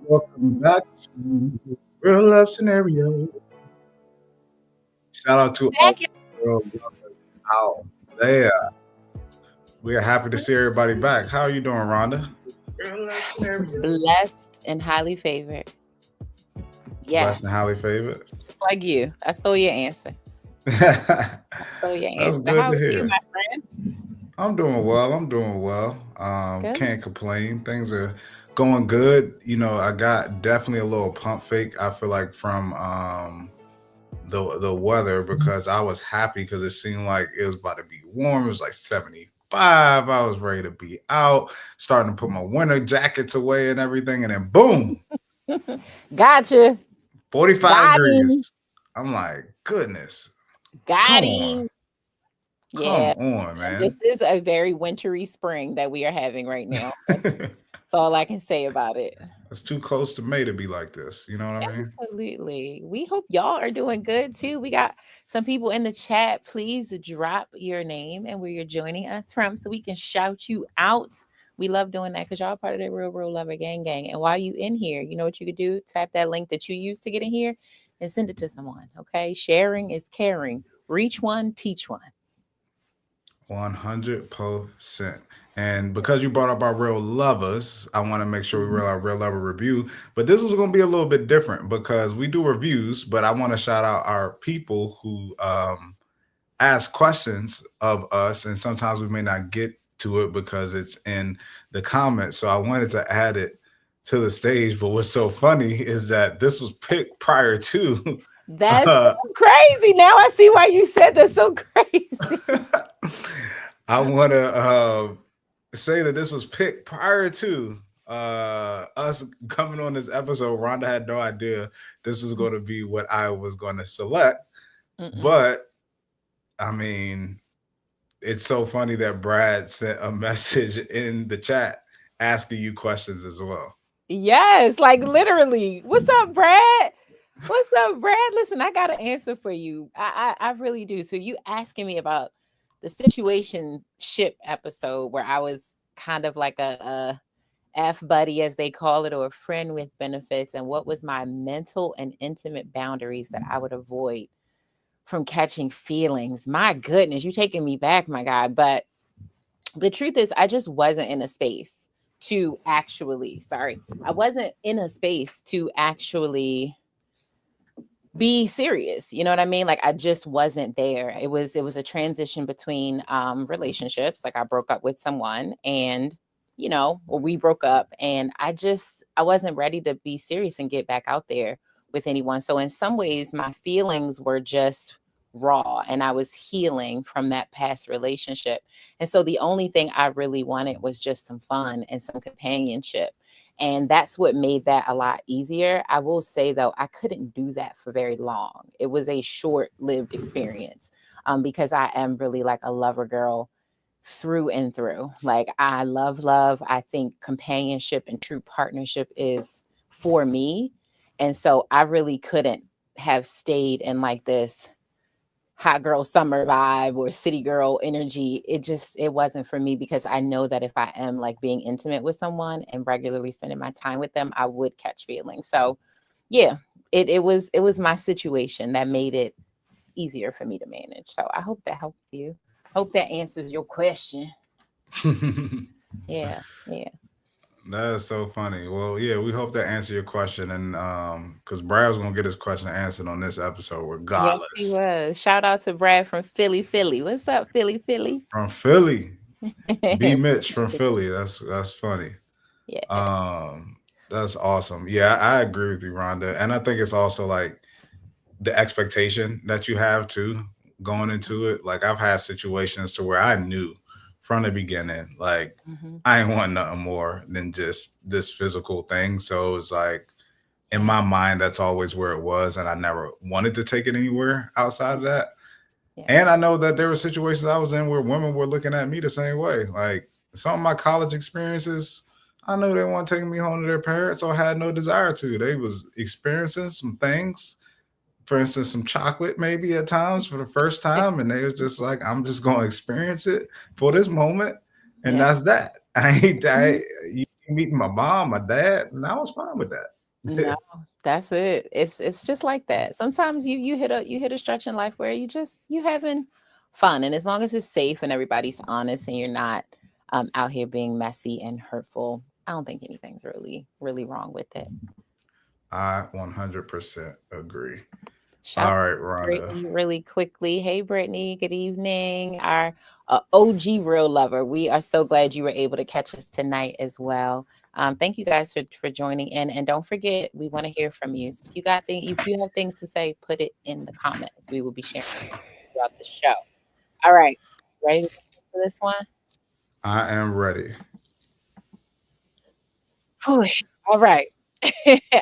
welcome back to Real Love Scenario. Shout out to all Back. the real lovers out there. We are happy to see everybody back. How are you doing, Rhonda? Real Love Scenario. Blessed and highly favored. Blessed and Yes. highly favored. Like you. I stole your answer. Stole your That's answer. good How to are you, hear. my friend? I'm doing well. I'm doing well. Good. Can't complain. Things are going good. I got definitely a little pump fake. I feel like from the weather because I was happy because it seemed like it was about to be warm. It was like 75. I was ready to be out, starting to put my winter jackets away and everything, and then boom, Gotcha. 45 Got him. degrees. I'm like, goodness, Got come on, him. come Yeah. on, This man. is a very wintry spring that we are having right now. That's all I can say about it. It's too close to May to be like this. You know what I mean? Absolutely. We hope y'all are doing good too. We got some people in the chat. Please drop your name and where you're joining us from so we can shout you out. We love doing that because y'all part of the Real Lover Gang. And while you in here, you know what you could do? Tap that link that you used to get in here and send it to someone. Okay. Sharing is caring. Reach one, teach one. 100%. And because you brought up our real lovers, I want to make sure we Mhm. real our real lover review. But this was going to be a little bit different because we do reviews, but I want to shout out our people who ask questions of us, and sometimes we may not get to it because it's in the comments. So I wanted to add it to the stage. But what's so funny is that this was picked prior to That's uh, so crazy. Now I see why you said that's so crazy. I want to say that this was picked prior to us coming on this episode. Rhonda had no idea this was going to be what I was going to select. Mm-mm. But I mean, it's so funny that Brad sent a message in the chat asking you questions as well. Yes, like literally. What's up, Brad? What's up, Brad? Listen, I got an answer for you. I really do. So you asking me about the situation ship episode where I was kind of like a F buddy, as they call it, or a friend with benefits, and what was my mental and intimate boundaries that I would avoid from catching feelings. My goodness, you taking me back, my guy. But the truth is, I just wasn't in a space to actually, sorry, I wasn't in a space to actually be serious. You know what I mean? Like I just wasn't there. It was a transition between relationships. Like I broke up with someone and or we broke up and I wasn't ready to be serious and get back out there with anyone. So in some ways my feelings were just raw and I was healing from that past relationship. And so the only thing I really wanted was just some fun and some companionship, and that's what made that a lot easier. I will say, though, I couldn't do that for very long. It was a short lived experience because I am really like a lover girl through and through. Like, I love love. I think companionship and true partnership is for me. And so I really couldn't have stayed in like this hot girl summer vibe or city girl energy. It wasn't for me because I know that if I am like being intimate with someone and regularly spending my time with them, I would catch feelings. So yeah, it was my situation that made it easier for me to manage. So I hope that helped you. Hope that answers your question. Yeah, yeah. That is so funny. Well, yeah, we hope that answered your question, and because Brad's gonna get his question answered on this episode, Yes, he regardless. was. Shout out to Brad from Philly, Philly. What's up, Philly, Philly? From Philly, B. Yeah. Mitch from Philly. That's funny. Um, that's awesome. Yeah, I agree with you, Rhonda, and I think it's also like the expectation that you have too going into it. Like I've had situations to where I knew from the beginning, like Mhm. I ain't want nothing more than just this physical thing. So it's like in Yeah. my mind, that's always where it was, and I never wanted to take it anywhere outside of that. Yeah. And I know that there were situations I was in where women were looking at me the same way. Like some of my college experiences, I know they weren't taking me home to their parents or had no desire to. They was experiencing some things, for instance, some chocolate maybe at times for the first time, and they was just like, "I'm just gonna experience it for this moment," and Yeah. that's that. I ain't Mhm. I, you meeting my mom, my dad, and I was fine with that. No, that's it. It's just like that. Sometimes you hit a stretch in life where you having fun, and as long as it's safe and everybody's honest and you're not out here being messy and hurtful, I don't think anything's really wrong with it. I 100% agree. Shout out All right, to Rhonda. Brittany really quickly. Hey, Brittany, good evening. Our OG real lover. We are so glad you were able to catch us tonight as well. Thank you guys for joining in, and don't forget, we want to hear from you. So if you have things to say, put it in the comments. We will be sharing throughout the show. All right, ready to get into this one? I am ready. Whew. All right.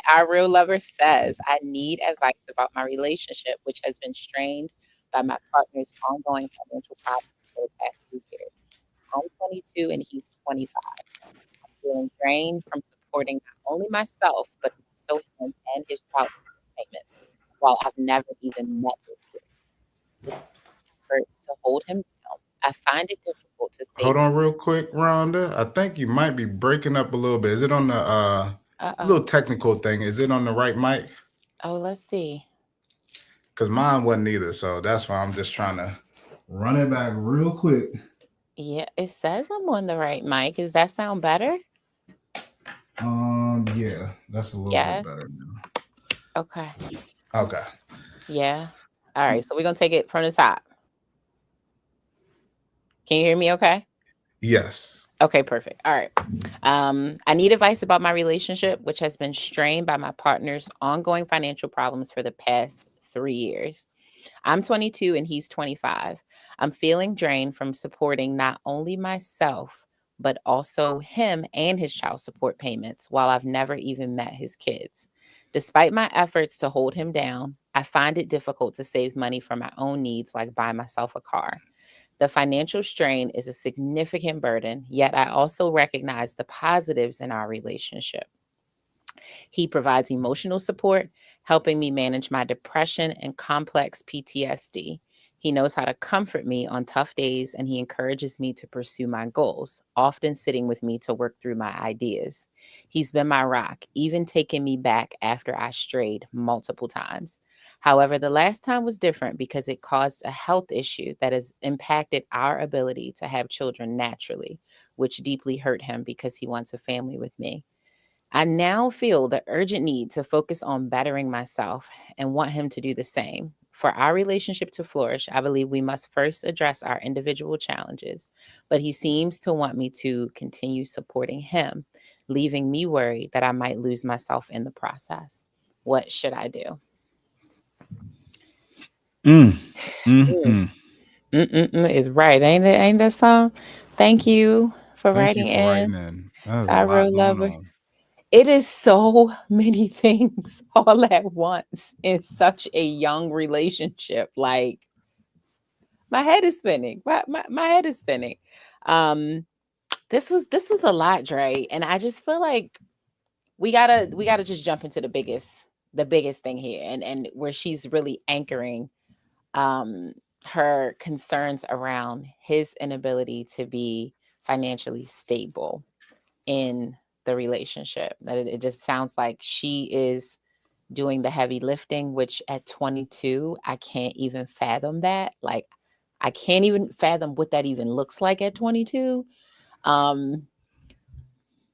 Our real lover says, I need advice about my relationship, which has been strained by my partner's ongoing financial problems for the past 3 years. I'm 22 and he's 25. I'm feeling drained from supporting not only myself, but also him and his child payments, while I've never even met his kid. Despite efforts to hold him down, I find it difficult to save. Hold on real quick, Rhonda. I think you might be breaking up a little bit. Is it on the Uh-oh. little technical thing? Is it on the right mic? Oh, let's see. Because mine wasn't either. So that's why I'm just trying to run it back real quick. Yeah, it says I'm on the right mic. Does that sound better? Yeah, that's a little bit Yes. better now. Okay. Okay. Yeah. All right. So we're gonna take it from the top. Can you hear me okay? Yes. Okay, perfect. All right. I need advice about my relationship, which has been strained by my partner's ongoing financial problems for the past 3 years. I'm 22 and he's 25. I'm feeling drained from supporting not only myself, but also him and his child support payments while I've never even met his kids. Despite my efforts to hold him down, I find it difficult to save money for my own needs, like buy myself a car. The financial strain is a significant burden, yet I also recognize the positives in our relationship. He provides emotional support, helping me manage my depression and complex PTSD. He knows how to comfort me on tough days, and he encourages me to pursue my goals, often sitting with me to work through my ideas. He's been my rock, even taking me back after I strayed multiple times. However, the last time was different because it caused a health issue that has impacted our ability to have children naturally, which deeply hurt him because he wants a family with me. I now feel the urgent need to focus on bettering myself and want him to do the same. For our relationship to flourish, I believe we must first address our individual challenges, but he seems to want me to continue supporting him, leaving me worried that I might lose myself in the process. What should I do? Mm, mm, Mm, mm. is right, ain't it? Ain't that song? Thank you for Thank you writing for writing in. in. There's a Tyro lot going Lover. on. It is so many things all at once in such a young relationship. Like my head is spinning. My head is spinning. Um, this was a lot, Dre, and I just feel like we gotta just jump into the biggest thing here, and where she's really anchoring um her concerns around his inability to be financially stable in the relationship. That it just sounds like she is doing the heavy lifting, which at 22, I can't even fathom that. Like, I can't even fathom what that even looks like at 22. Um,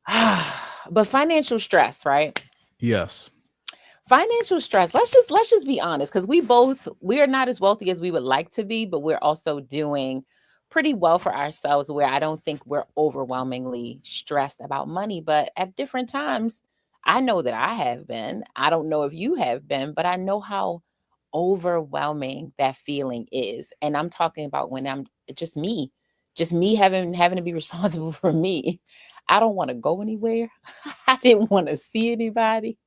but financial stress, right? Yes. Financial stress. Let's just be honest, because we are not as wealthy as we would like to be, but we're also doing pretty well for ourselves, where I don't think we're overwhelmingly stressed about money. But at different times, I know that I have been. I don't know if you have been, but I know how overwhelming that feeling is. And I'm talking about when I'm just me having to be responsible for me. I don't want to go anywhere. I didn't want to see anybody.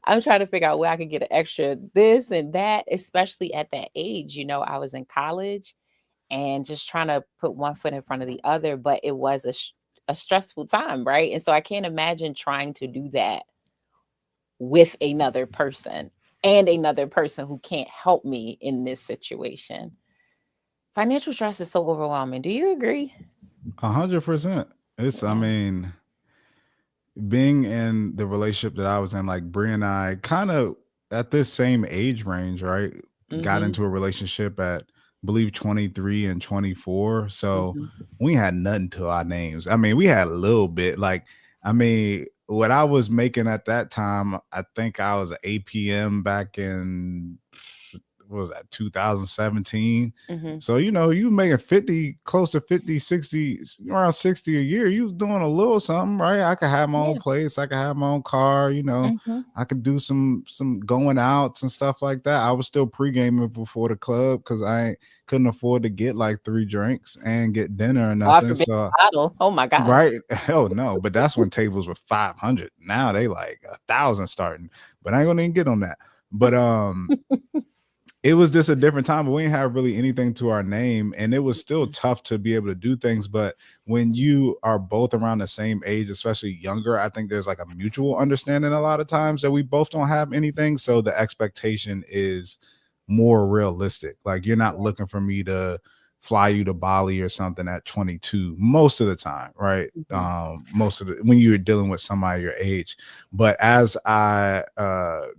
I'm trying to figure out where I could get an extra this and that, especially at that age. I was in college and just trying to put one foot in front of the other, but it was a stressful time, right? And so I can't imagine trying to do that with another person and another person who can't help me in this situation. Financial stress is so overwhelming. Do you agree? 100%. It's, I Yeah. mean, being in the relationship that I was in, like Brie and I kind of at this same age range, right? Got Mm-hmm. into a relationship at I believe 23 and 24. So Mm-hmm. we had nothing to our names. I mean, we had a little bit. Like, I mean, what I was making at that time, I think I was an APM back in what was that 2017. Mm-hmm. So, you making 50, close to 50, 60, around 60 a year. You was doing a little something, right? I could have my own Yeah. place. I could have my own car, Mm-hmm. I could do some going outs and stuff like that. I was still pre-gaming before the club because couldn't afford to get like 3 drinks and get dinner or God nothing. forbid So a bottle. Oh my gosh. right, hell no. But that's when tables were 500. Now they like 1,000 starting. But I ain't gonna even get on that. But it was just a different time, but we didn't have really anything to our name, and it was still tough to be able to do things. But when you are both around the same age, especially younger, I think there's like a mutual understanding a lot of times that we both don't have anything, so the expectation is more realistic. Like, you're not looking for me to fly you to Bali or something at 22 most of the time, right? Mhm. Most of the when you're dealing with somebody your age. But as I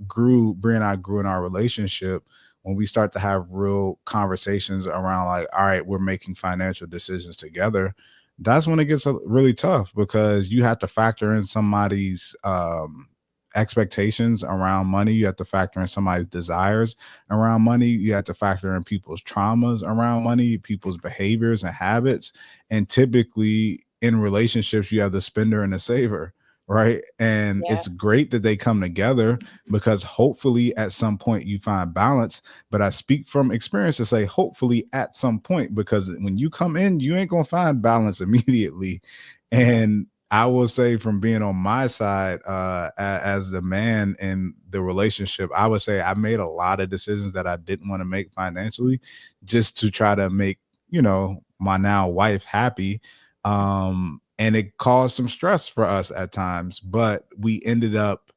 grew, Brie and I grew in our relationship, when we start to have real conversations around, like, all right, we're making financial decisions together, that's when it gets really tough, because you have to factor in somebody's expectations around money. You have to factor in somebody's desires around money. You have to factor in people's traumas around money, people's behaviors and habits. And typically in relationships, you have the spender and the saver, right? And Yeah. it's great that they come together, because hopefully at some point you find balance. But I speak from experience to say hopefully at some point, because when you come in, you ain't gonna find balance immediately. Yeah. And I will say, from being on my side, as the man in the relationship, I would say I made a lot of decisions that I didn't want to make financially, just to try to make, my now wife happy. And it caused some stress for us at times, but we ended up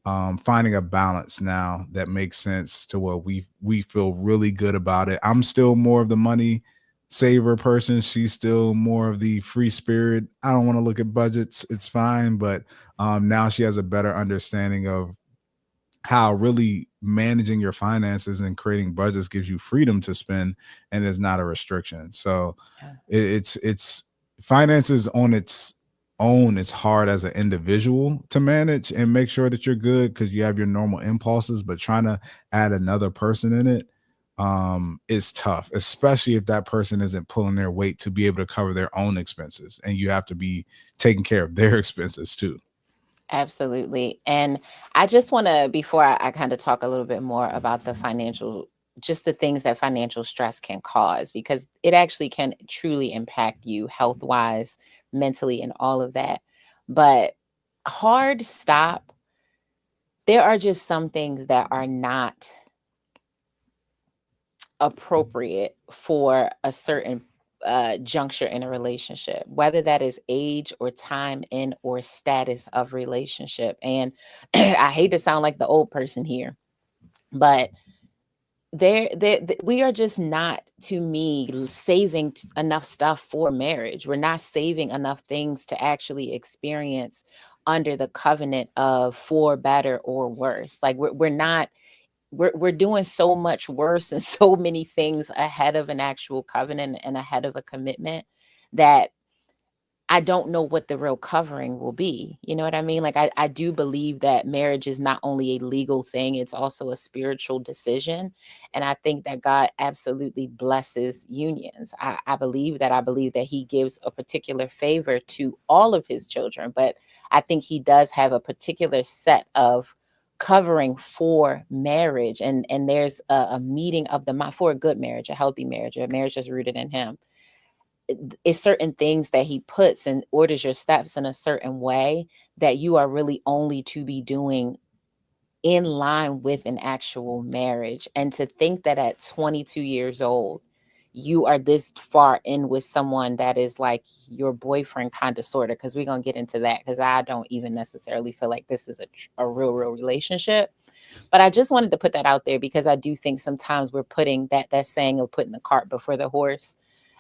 finding a balance now that makes sense, to where we feel really good about it. I'm still more of the money saver person. She's still more of the free spirit. I don't want to look at budgets. It's fine, but now she has a better understanding of how really managing your finances and creating budgets gives you freedom to spend, and is not a restriction. So Yeah. it's finances on its own. It's hard as an individual to manage and make sure that you're good, because you have your normal impulses, but trying to add another person in it is tough, especially if that person isn't pulling their weight to be able to cover their own expenses, and you have to be taking care of their expenses too. Absolutely. And I just want to, before I kind of talk a little bit more about the financial, just the things that financial stress can cause, because it actually can truly impact you health wise, mentally, and all of that. But hard stop, there are just some things that are not appropriate for a certain juncture in a relationship, whether that is age or time in or status of relationship. And I hate to sound like the old person here, but we are just not, to me, saving enough stuff for marriage. We're not saving enough things to actually experience under the covenant of for better or worse. Like we're not, we're doing so much worse and so many things ahead of an actual covenant and ahead of a commitment, that I don't know what the real covering will be. You know what I mean? Like I do believe that marriage is not only a legal thing, it's also a spiritual decision. And I think that God absolutely blesses unions. I believe that. I believe that he gives a particular favor to all of his children, but I think he does have a particular set of covering for marriage. And there's a meeting of the mind for a good marriage, a healthy marriage, a marriage that's rooted in him. It's certain things that he puts and orders your steps in a certain way that you are really only to be doing in line with an actual marriage. And to think that at 22 years old, you are this far in with someone that is like your boyfriend, kind of, sort of, because we're going to get into that, because I don't even necessarily feel like this is a real relationship. But I just wanted to put that out there, because I do think sometimes we're putting that saying of putting the cart before the horse.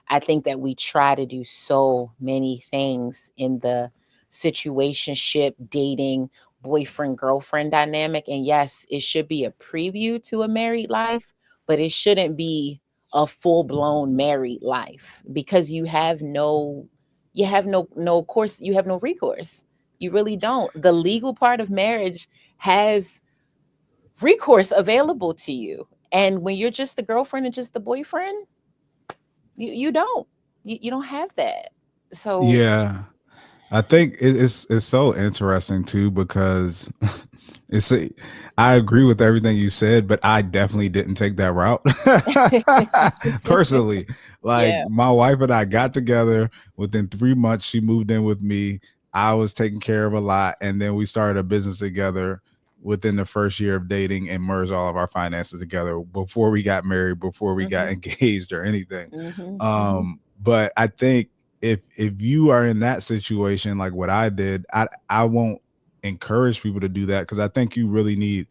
I think that we try to do so many things in the situationship, dating, boyfriend, girlfriend dynamic. And yes, it should be a preview to a married life, but it shouldn't be a full-blown married life, because you have no recourse. You really don't. The legal part of marriage has recourse available to you. And when you're just the girlfriend and just the boyfriend, you don't. You don't have that. So Yeah. I think it's so interesting too because it's I agree with everything you said, but I definitely didn't take that route personally. Like yeah. my wife and I got together within 3 months. She moved in with me. I was taking care of a lot, and then we started a business together within the first year of dating and merged all of our finances together before we got married, before we got Mhm. engaged or anything. Mhm. Mhm. But I think if you are in that situation like what I did, I won't encourage people to do that because I think you really need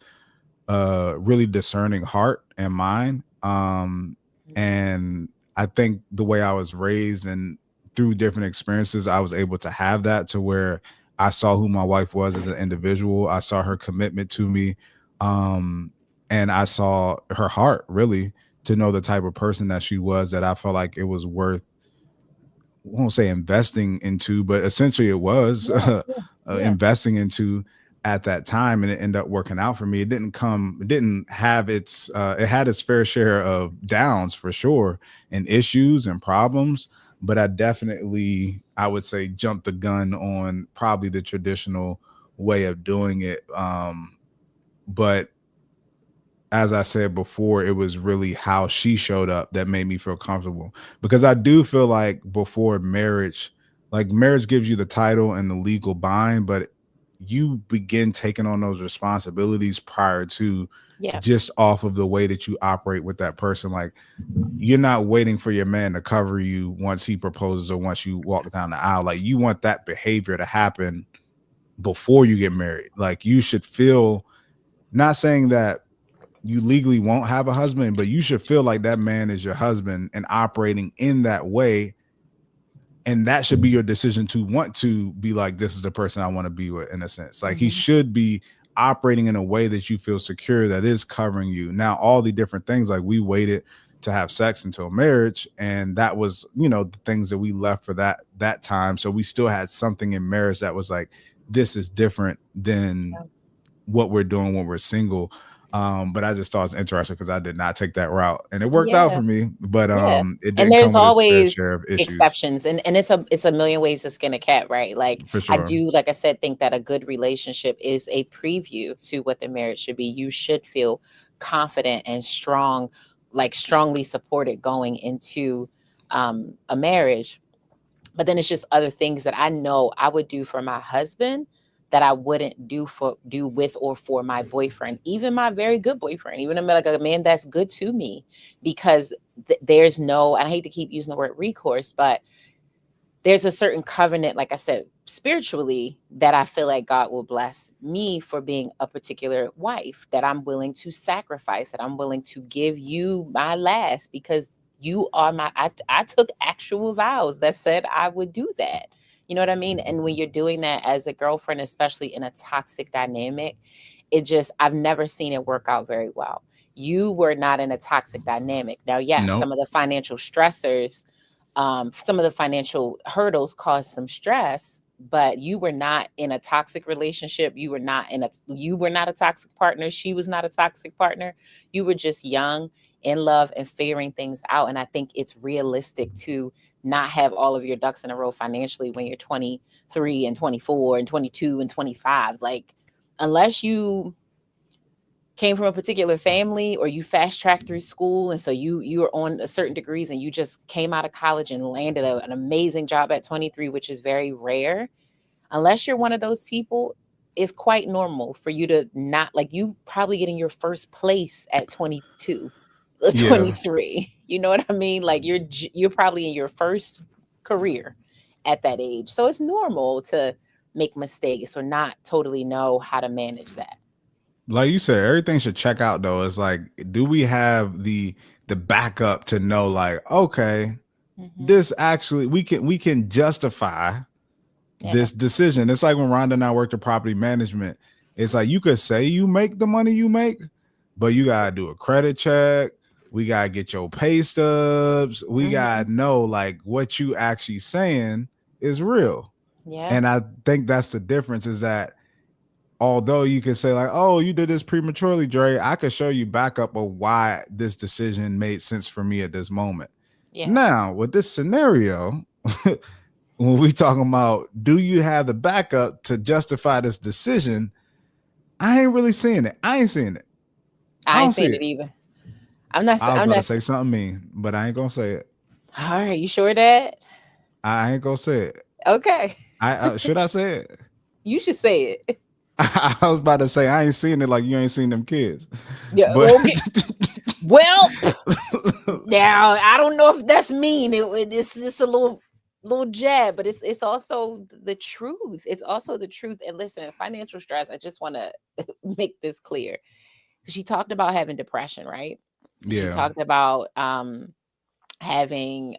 a really discerning heart and mind. Mhm. And I think the way I was raised and through different experiences, I was able to have that to where I saw who my wife was as an individual. I saw her commitment to me. Um, and I saw her heart really to know the type of person that she was, that I felt like it was worth, won't say investing into, but essentially it was Yeah. Yeah. Yeah. investing into at that time, and it ended up working out for me. It didn't have its, it had its fair share of downs for sure, and issues and problems, but I would say, jumped the gun on probably the traditional way of doing it. But as I said before, it was really how she showed up that made me feel comfortable. Because I do feel like before marriage, like marriage gives you the title and the legal bind, but you begin taking on those responsibilities prior to, Yeah. just off of the way that you operate with that person. Like you're not waiting for your man to cover you once he proposes or once you walk down the aisle. Like you want that behavior to happen before you get married. Like you should feel, not saying that you legally won't have a husband, but you should feel like that man is your husband and operating in that way. And that should be your decision to want to be like, this is the person I want to be with, in a sense. Like he Mhm. should be operating in a way that you feel secure, that is covering you. Now, all the different things, like we waited to have sex until marriage, and that was, the things that we left for that time. So we still had something in marriage that was like, this is different than what we're doing when we're single. But I just thought it's interesting because I did not take that route, and it worked out Yeah. for me. But Yeah. it And didn't come there's with its fair always share of issues, exceptions, and it's a million ways to skin a cat, right? Like for I sure. do, like I said, think that a good relationship is a preview to what the marriage should be. You should feel confident and strong, like strongly supported going into a marriage. But then it's just other things that I know I would do for my husband that I wouldn't do with or for my boyfriend, even my very good boyfriend, even like a man that's good to me, because there's no, and I hate to keep using the word recourse, but there's a certain covenant, like I said, spiritually, that I feel like God will bless me for being a particular wife, that I'm willing to sacrifice, that I'm willing to give you my last, because you are I took actual vows that said I would do that. You know what I mean? And when you're doing that as a girlfriend, especially in a toxic dynamic, I've never seen it work out very well. You were not in a toxic dynamic. Now, yes, Nope. some of the financial stressors, some of the financial hurdles caused some stress, but you were not in a toxic relationship. You were not a toxic partner. She was not a toxic partner. You were just young, in love, and figuring things out. And I think it's realistic to not have all of your ducks in a row financially when you're 23 and 24 and 22 and 25. Like, unless you came from a particular family or you fast tracked through school, and so you were on a certain degrees and you just came out of college and landed an amazing job at 23, which is very rare. Unless you're one of those people, it's quite normal for you to not, like, you probably getting your first place at 22 or Yeah. 23. You know what I mean? Like you're probably in your first career at that age, so it's normal to make mistakes or not totally know how to manage that. Like you said, everything should check out though. It's like, do we have the backup to know, like, okay, Hmm. this actually we can justify Yeah. this decision. It's like when Rhonda and I worked at property management. It's like you could say you make the money you make, but you gotta do a credit check. We gotta get your pay stubs. We Hmm. gotta know like what you actually saying is real. Yeah. And I think that's the difference is that although you can say like, oh, you did this prematurely, Dre, I could show you backup of why this decision made sense for me at this moment. Yeah. Now, with this scenario, when we talking about do you have the backup to justify this decision, I ain't really seeing it. I ain't seeing it. I I don't ain't see saying it. it either. I'm not. I was I'm about not. to say something mean, but I ain't gonna say it. All right. You sure that? I ain't gonna say it. Okay. I should I say it? You should say it. I was about to say I ain't seen it like you ain't seen them kids, Yeah. but Okay. Well, now I don't know if that's mean. It's a little jab, but it's also the truth. It's also the truth. And listen, financial stress. I just want to make this clear. She talked about having depression, right? She yeah, talked about having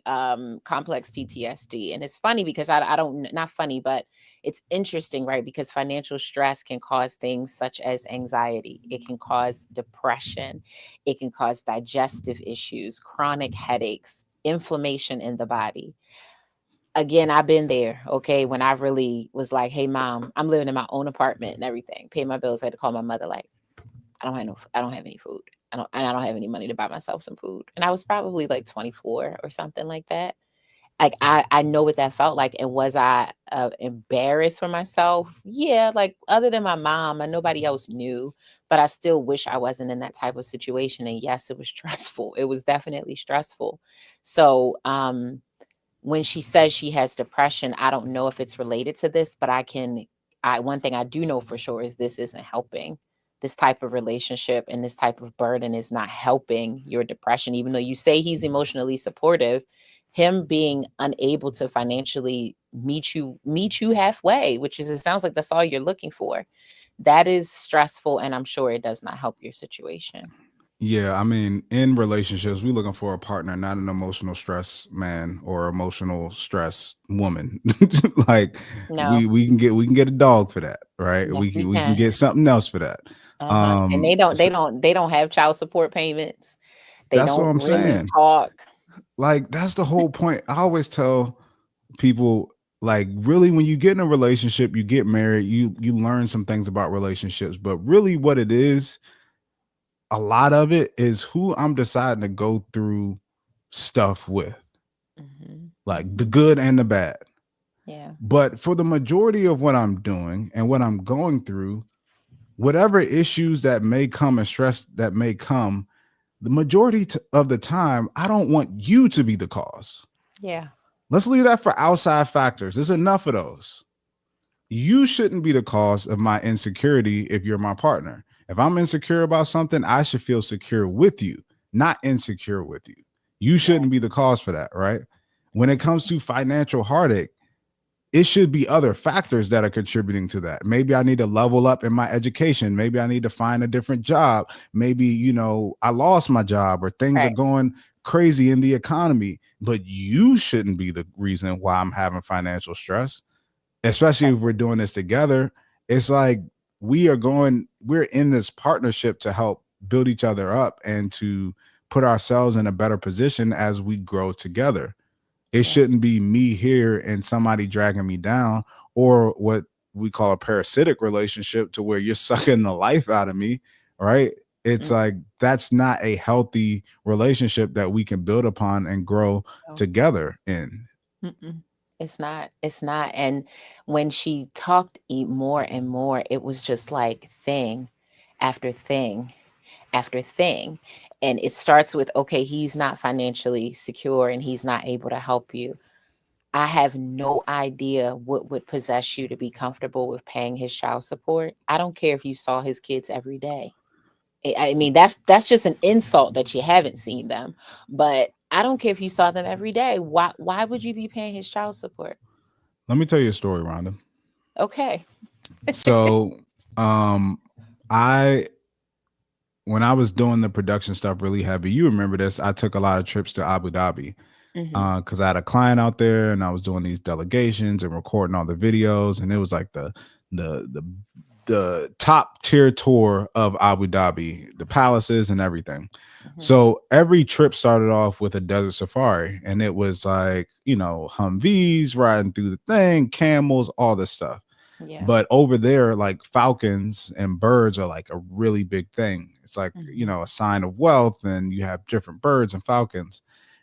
complex PTSD. And it's funny because I don't, not funny, but it's interesting, right? Because financial stress can cause things such as anxiety, it can cause depression, it can cause digestive issues, chronic headaches, inflammation in the body. Again, I've been there, okay, when I really was like, hey mom, I'm living in my own apartment and everything, pay my bills. I had to call my mother like, I don't have any food. I don't have any money to buy myself some food. And I was probably like 24 or something like that. Like I know what that felt like. And was I embarrassed for myself? Yeah, like other than my mom and nobody else knew, but I still wish I wasn't in that type of situation. And yes, it was stressful. It was definitely stressful. So when she says she has depression, I don't know if it's related to this, but I one thing I do know for sure is this isn't helping. This type of relationship and this type of burden is not helping your depression, even though you say he's emotionally supportive. Him being unable to financially meet you halfway, which is, it sounds like that's all you're looking for. That is stressful, and I'm sure it does not help your situation. yeah. I mean, in relationships, we looking for a partner, not an emotional stress man or emotional stress woman. Like No. we can get a dog for that, right? Yes, we We can can. get something else for that. Uh-huh. And they don't they So don't they don't have child support payments. They that's what don't I'm really saying. talk. Like that's the whole point. I always tell people like really when you get in a relationship, you get married, you learn some things about relationships, but really what it is, a lot of it is who I'm deciding to go through stuff with, Mhm. like the good and the bad. Yeah. But for the majority of what I'm doing and what I'm going through, whatever issues that may come and stress that may come, the majority of the time, I don't want you to be the cause. Yeah. Let's leave that for outside factors. There's enough of those. You shouldn't be the cause of my insecurity if you're my partner. If I'm insecure about something, I should feel secure with you, not insecure with you. You Yeah. shouldn't be the cause for that, right? When it comes to financial heartache, it should be other factors that are contributing to that. Maybe I need to level up in my education. Maybe I need to find a different job. Maybe, I lost my job or things are Right. going crazy in the economy, but you shouldn't be the reason why I'm having financial stress, especially Right. if we're doing this together. It's like we're in this partnership to help build each other up and to put ourselves in a better position as we grow together. It Yeah. shouldn't be me here and somebody dragging me down, or what we call a parasitic relationship to where you're sucking the life out of me, right? It's Mm, like that's not a healthy relationship that we can build upon and grow no. together in. Mm-mm. It's not. It's not. And when she talked more and more, it was just like thing after thing after thing. And it starts with, okay, he's not financially secure and he's not able to help you. I have no idea what would possess you to be comfortable with paying his child support. I don't care if you saw his kids every day. I mean, that's just an insult that you haven't seen them. But I don't care if you saw them every day. Why would you be paying his child support? Let me tell you a story, Rhonda. Okay. So, um, I when I was doing the production stuff really heavy, you remember this? I took a lot of trips to Abu Dhabi. Mm-hmm. Because I had a client out there and I was doing these delegations and recording all the videos, and it was like the the the top tier tour of Abu Dhabi, the palaces and everything. Mm-hmm. So every trip started off with a desert safari, and it was like, Humvees riding through the thing, camels, all this stuff. Yeah. But over there, like falcons and birds are like a really big thing. It's like, Mm-hmm. a sign of wealth, and you have different birds and falcons.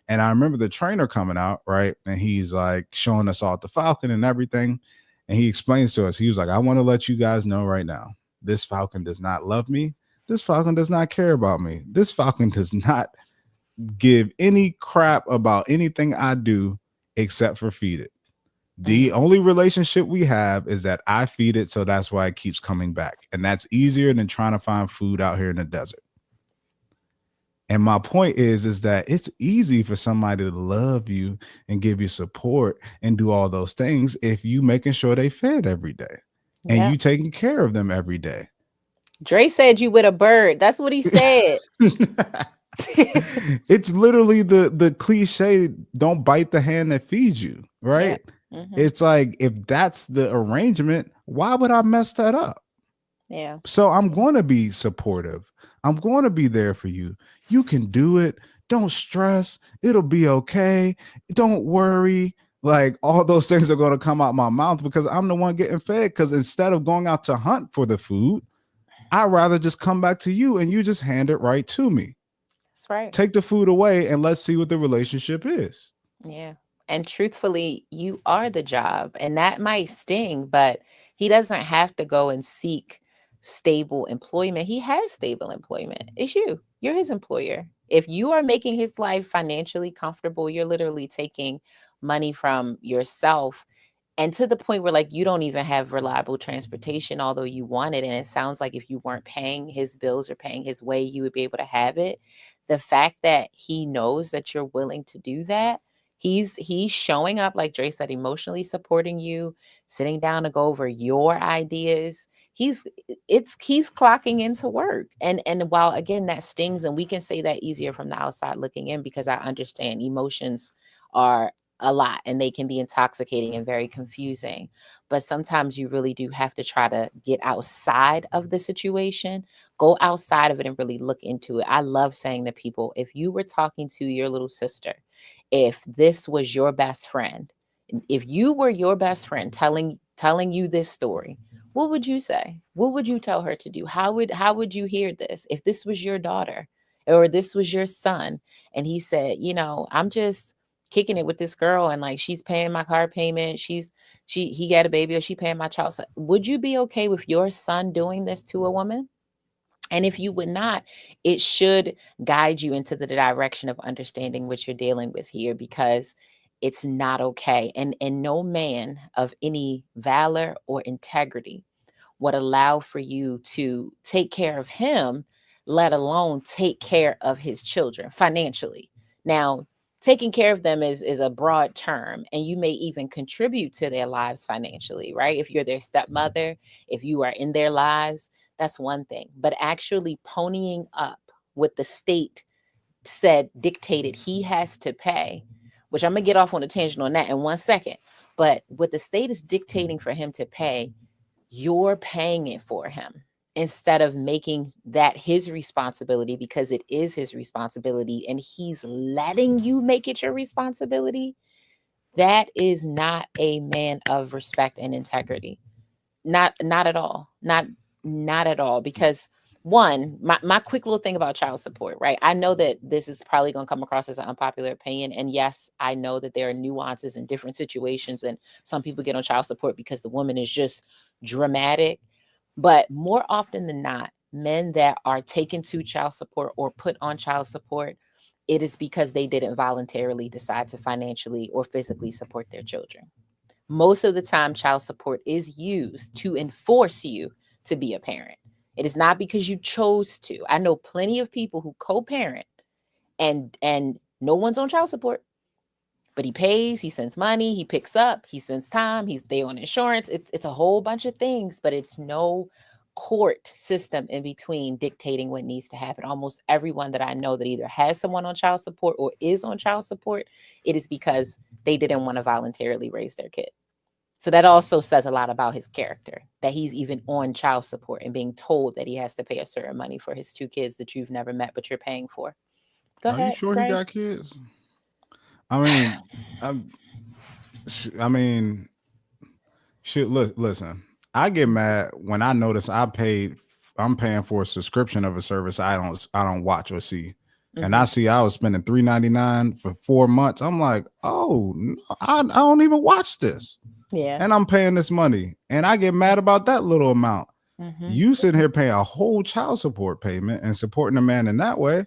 And I remember the trainer coming out, right? And he's like showing us all the falcon and everything. And he explains to us, he was like, I want to let you guys know right now, this falcon does not love me. This falcon does not care about me. This falcon does not give any crap about anything I do except for feed it. The Mm. only relationship we have is that I feed it, so that's why it keeps coming back. And that's easier than trying to find food out here in the desert. And my point is that it's easy for somebody to love you and give you support and do all those things if you making sure they fed every day and Yeah. you taking care of them every day. Dre said you with a bird. That's what he said. It's literally the cliche, don't bite the hand that feeds you, Yeah. right? Mm-hmm. It's like, if that's the arrangement, why would I mess that up? Yeah. So I'm going to be supportive. I'm going to be there for you. You can do it. Don't stress. It'll be okay. Don't worry. Like, all those things are going to come out my mouth because I'm the one getting fed. Because instead of going out to hunt for the food, I'd rather just come back to you and you just hand it right to me. That's right. Take the food away and let's see what the relationship is. Yeah. And truthfully, you are the job. And that might sting, but he doesn't have to go and seek stable employment. He has stable employment. It's you. You're his employer. If you are making his life financially comfortable, you're literally taking money from yourself, and to the point where like you don't even have reliable transportation, although you want it. And it sounds like if you weren't paying his bills or paying his way, you would be able to have it. The fact that he knows that you're willing to do that, he's showing up, like Dre said, emotionally supporting you, sitting down to go over your ideas. He's clocking into work. And while again that stings, and we can say that easier from the outside looking in, because I understand emotions are a lot and they can be intoxicating and very confusing. But sometimes you really do have to try to get outside of the situation, go outside of it and really look into it. I love saying to people, if you were talking to your little sister, if this was your best friend, if you were your best friend telling you this story, what would you say? What would you tell her to do? How would you hear this if this was your daughter or this was your son and he said, I'm just kicking it with this girl and like she's paying my car payment, he got a baby, or she paying my child. Would you be okay with your son doing this to a woman? And if you would not, it should guide you into the direction of understanding what you're dealing with here, because it's not okay. And no man of any valor or integrity would allow for you to take care of him, let alone take care of his children financially. Now, taking care of them is a broad term, and you may even contribute to their lives financially, right? If you're their stepmother, if you are in their lives, that's one thing. But actually ponying up what the state said, dictated he has to pay, which I'm going to get off on a tangent on that in 1 second. But what the state is dictating for him to pay, you're paying it for him instead of making that his responsibility, because it is his responsibility and he's letting you make it your responsibility. That is not a man of respect and integrity. Not at all. Not at all. Because one, my quick little thing about child support, right? I know that this is probably going to come across as an unpopular opinion. And yes, I know that there are nuances in different situations. And some people get on child support because the woman is just dramatic. But more often than not, men that are taken to child support or put on child support, it is because they didn't voluntarily decide to financially or physically support their children. Most of the time, child support is used to enforce you to be a parent. It is not because you chose to. I know plenty of people who co-parent and no one's on child support, but he pays, he sends money, he picks up, he spends time, he's they on insurance. It's a whole bunch of things, but it's no court system in between dictating what needs to happen. Almost everyone that I know that either has someone on child support or is on child support, it is because they didn't want to voluntarily raise their kid. So that also says a lot about his character, that he's even on child support and being told that he has to pay a certain money for his two kids that you've never met, but you're paying for. Go Are you ahead, sure he Dre. got kids? I mean, I'm, I mean, shit. Listen, I get mad when I notice I'm paying for a subscription of a service I don't watch or see, and I Mm-hmm. see I was spending $3.99 for 4 months. I'm like, oh, no, I don't even watch this, Yeah. and I'm paying this money, and I get mad about that little amount. Mm-hmm. You sitting here paying a whole child support payment and supporting a man in that way,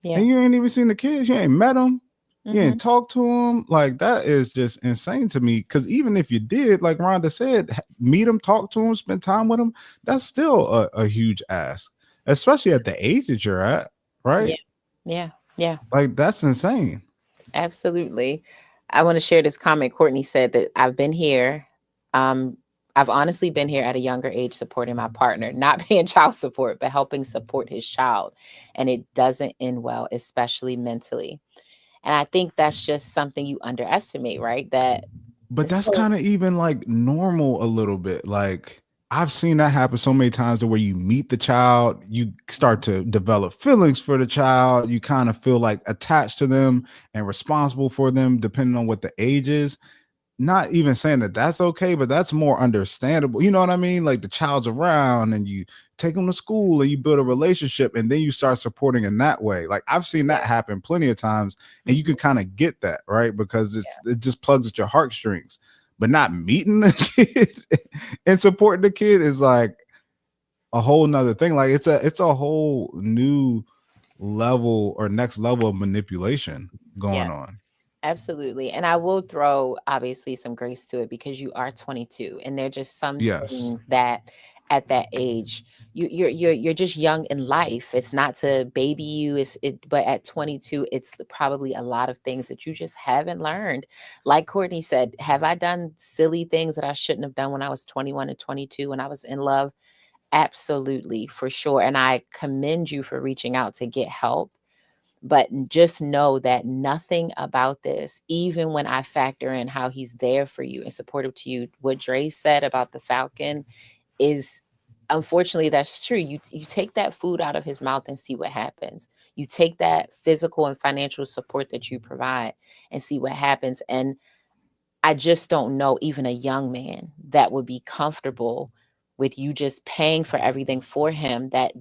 Yeah. and you ain't even seen the kids. You ain't met them. You Mm-hmm. ain't talked to them. Like that is just insane to me. Because even if you did, like Rhonda said, meet them, talk to them, spend time with them, that's still a huge ask, especially at the age that you're at, Yeah. right? Yeah. Yeah. Like that's insane. Absolutely. I want to share this comment. Courtney said that I've been here. Um, I've honestly been here at a younger age supporting my partner, not paying child support, but helping support his child. And it doesn't end well, especially mentally. And I think that's just something you underestimate, right? That But that's so kind of even like normal a little bit. Like I've seen that happen so many times to where you meet the child, you start to develop feelings for the child, you kind of feel like attached to them and responsible for them, depending on what the age is. Not even saying that that's okay, but that's more understandable. You know what I mean? Like the child's around and you take them to school and you build a relationship and then you start supporting in that way. Like I've seen that yeah. happen plenty of times and you Mhm. can kind of get that, right? Because it just plugs at your heartstrings. But not meeting the kid and supporting the kid is like a whole nother thing. Like it's a whole new level or next level of manipulation Yeah. going on. Absolutely. And I will throw obviously some grace to it because you are 22 and there are just some Yes. things that at that age you're just young in life. It's not to baby you, but at 22 it's probably a lot of things that you just haven't learned. Like Courtney said, have I done silly things that I shouldn't have done when I was 21 and 22 when I was in love? Absolutely, for sure. And I commend you for reaching out to get help, but just know that nothing about this, even when I factor in how he's there for you and supportive to you, what Dre said about the Falcon is unfortunately that's true. You take that food out of his mouth and see what happens. You take that physical and financial support that you provide and see what happens. And I just don't know even a young man that would be comfortable with you just paying for everything for him that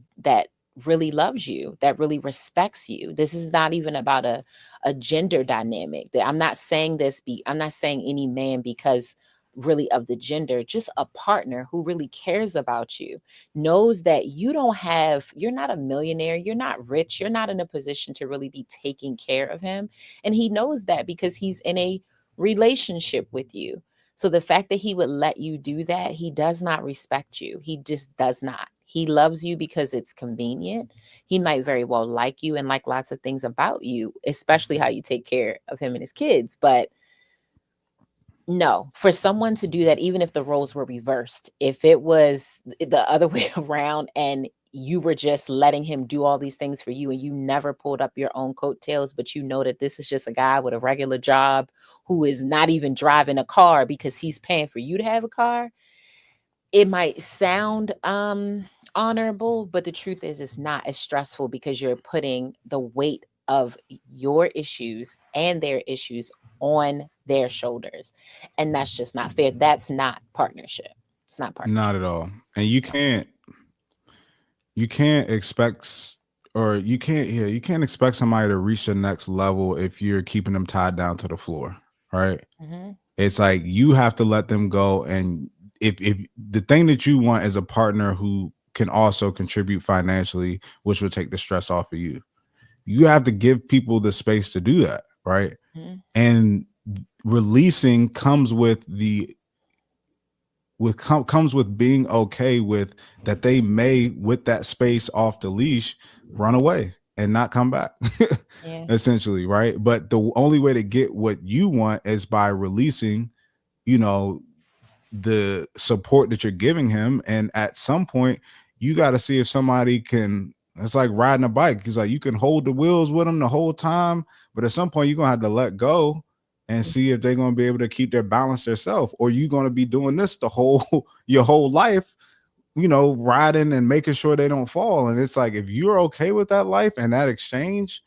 really loves you, that really respects you. This is not even about a gender dynamic. That I'm not saying any man because really of the gender, just a partner who really cares about you, knows that you're not a millionaire, you're not rich, you're not in a position to really be taking care of him. And he knows that because he's in a relationship with you. So the fact that he would let you do that, he does not respect you. He just does not. He loves you because it's convenient. He might very well like you and like lots of things about you, especially how you take care of him and his kids. But no, for someone to do that, even if the roles were reversed, if it was the other way around and you were just letting him do all these things for you and you never pulled up your own coattails, but you know that this is just a guy with a regular job who is not even driving a car because he's paying for you to have a car, it might sound honorable, but the truth is it's not. As stressful because you're putting the weight of your issues and their issues on their shoulders, and that's just not fair. That's not partnership. It's not Not partnership. at all. And you can't expect or you can't expect somebody to reach the next level if you're keeping them tied down to the floor, right? Hmm. It's like you have to let them go, and if the thing that you want is a partner who can also contribute financially, which will take the stress off of you, you have to give people the space to do that, right? Hmm. And releasing comes with the comes with being okay with that they may, with that space off the leash, run away and not come back. Yeah. Essentially, right? But the only way to get what you want is by releasing, you know, the support that you're giving him. And at some point, you got to see if somebody can. It's like riding a bike. It's like you can hold the wheels with them the whole time, but at some point you're gonna have to let go and see if they're gonna be able to keep their balance themselves, or you gonna be doing this the whole your whole life, riding and making sure they don't fall. And it's like if you're okay with that life and that exchange,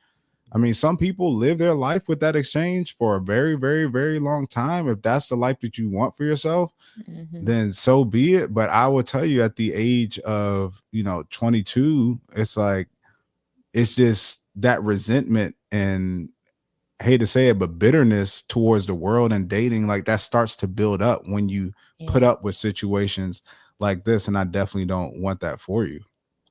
I mean, some people live their life with that exchange for a very, very, very long time. If that's the life that you want for yourself, then so be it. But I will tell you, at the age of 22, it's like it's just that resentment and, I hate to say it, but bitterness towards the world and dating, like that starts to build up when you put up with situations like this. And I definitely don't want that for you.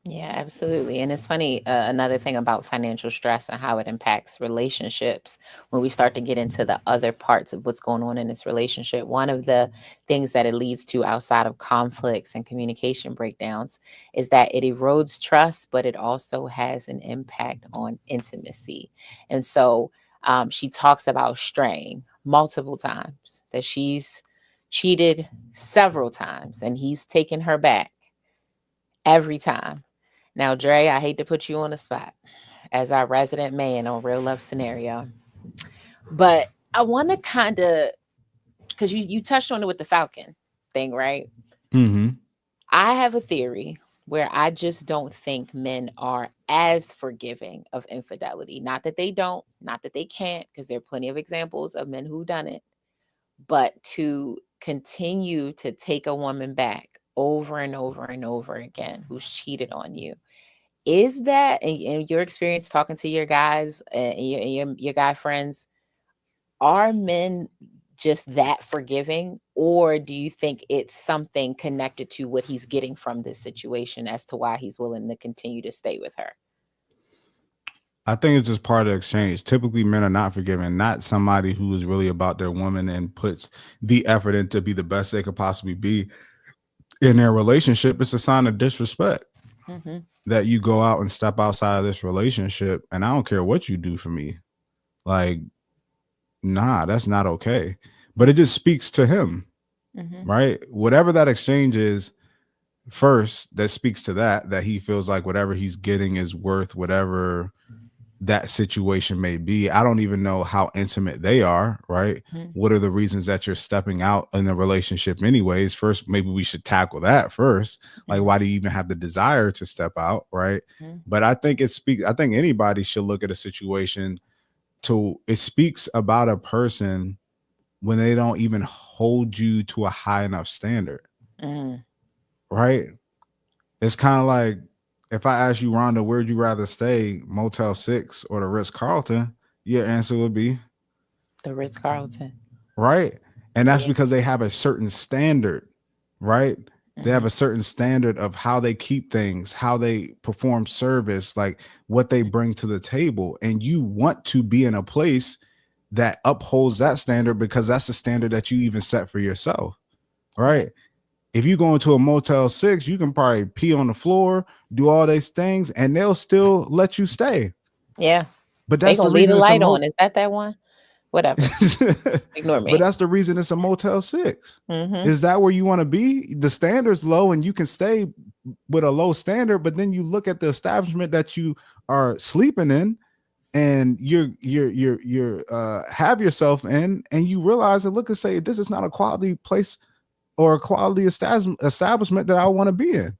Yeah, absolutely. And it's funny, another thing about financial stress and how it impacts relationships when we start to get into the other parts of what's going on in this relationship. One of the things that it leads to outside of conflicts and communication breakdowns is that it erodes trust, but it also has an impact on intimacy. And so she talks about straying multiple times, that she's cheated several times and he's taken her back every time. Now, Dre, I hate to put you on the spot as our resident man on Real Love Scenario, but I want to kind of, because you touched on it with the Falcon thing, right? Mm-hmm. I have a theory where I just don't think men are as forgiving of infidelity. Not that they don't, not that they can't, because there are plenty of examples of men who've done it, but to continue to take a woman back over and over and over again who's cheated on you. Is that in your experience talking to your guys and your guy friends, are men just that forgiving, or do you think it's something connected to what he's getting from this situation as to why he's willing to continue to stay with her? I think it's just part of the exchange. Typically, men are not forgiving, not somebody who is really about their woman and puts the effort in to be the best they could possibly be in their relationship. It's a sign of disrespect that you go out and step outside of this relationship. And I don't care what you do for me. Like, nah, that's not okay. But it just speaks to him, right? Whatever that exchange is, first, that speaks to that he feels like whatever he's getting is worth whatever that situation may be. I don't even know how intimate they are, right? What are the reasons that you're stepping out in the relationship anyways? First, maybe we should tackle that first. Like, why do you even have the desire to step out, right? But I think I think anybody should look at a situation it speaks about a person when they don't even hold you to a high enough standard, right? It's kind of like, if I ask you, Rhonda, where'd you rather stay, Motel 6 or the Ritz-Carlton? Your answer would be the Ritz-Carlton. Right. And that's because they have a certain standard, right? They have a certain standard of how they keep things, how they perform service, like what they bring to the table. And you want to be in a place that upholds that standard because that's the standard that you even set for yourself, right? If you go into a Motel 6, you can probably pee on the floor, do all these things, and they'll still let you stay. Yeah. But They that's the gonna leave reason the it's light on. Is that one? Whatever. Ignore me. But that's the reason it's a Motel 6. Is that where you want to be? The standard's low and you can stay with a low standard, but then you look at the establishment that you are sleeping in and you're have yourself in, and you realize and look and say, this is not a quality place or a quality establishment that I want to be in.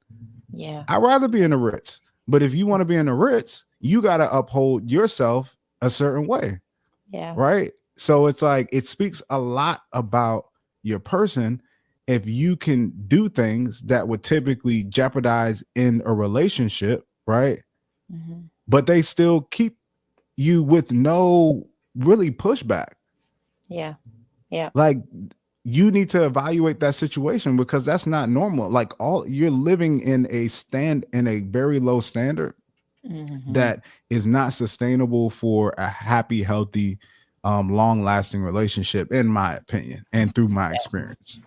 Yeah. I'd rather be in the Ritz. But if you want to be in the Ritz, you got to uphold yourself a certain way. Yeah. Right. So it's like, it speaks a lot about your person if you can do things that would typically jeopardize in a relationship, right? But they still keep you with no really pushback. Yeah. Yeah. Like, you need to evaluate that situation because that's not normal. Like, you're living in a very low standard that is not sustainable for a happy, healthy, long-lasting relationship, in my opinion, and through my experience.